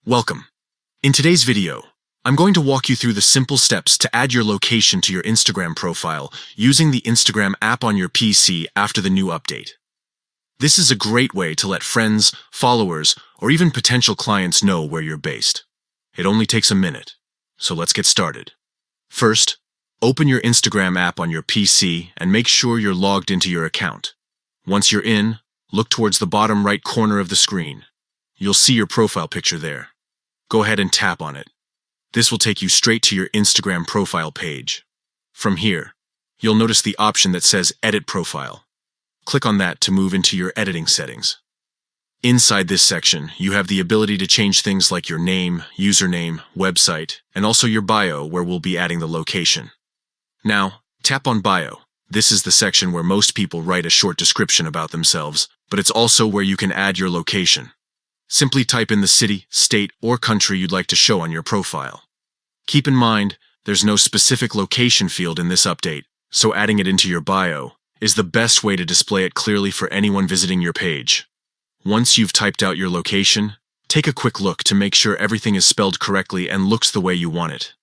Welcome. In today's video, I'm going to walk you through the simple steps to add your location to your Instagram profile using the Instagram app on your PC after the new update. This is a great way to let friends, followers, or even potential clients know where you're based. It only takes a minute, so let's get started. First, open your Instagram app on your PC and make sure you're logged into your account. Once you're in, look towards the bottom right corner of the screen. You'll see your profile picture there. Go ahead and tap on it. This will take you straight to your Instagram profile page. From here, you'll notice the option that says Edit Profile. Click on that to move into your editing settings. Inside this section, you have the ability to change things like your name, username, website, and also your bio where we'll be adding the location. Now, tap on Bio. This is the section where most people write a short description about themselves, but it's also where you can add your location. Simply type in the city, state, or country you'd like to show on your profile. Keep in mind, there's no specific location field in this update, so adding it into your bio is the best way to display it clearly for anyone visiting your page. Once you've typed out your location, take a quick look to make sure everything is spelled correctly and looks the way you want it.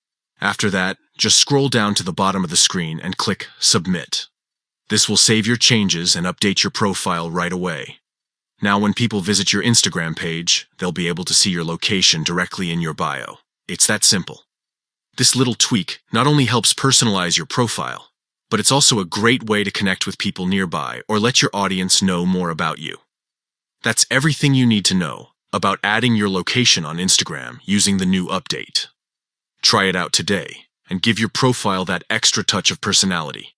After that, just scroll down to the bottom of the screen and click Submit. This will save your changes and update your profile right away. Now when people visit your Instagram page, they'll be able to see your location directly in your bio. It's that simple. This little tweak not only helps personalize your profile, but it's also a great way to connect with people nearby or let your audience know more about you. That's everything you need to know about adding your location on Instagram using the new update. Try it out today and give your profile that extra touch of personality.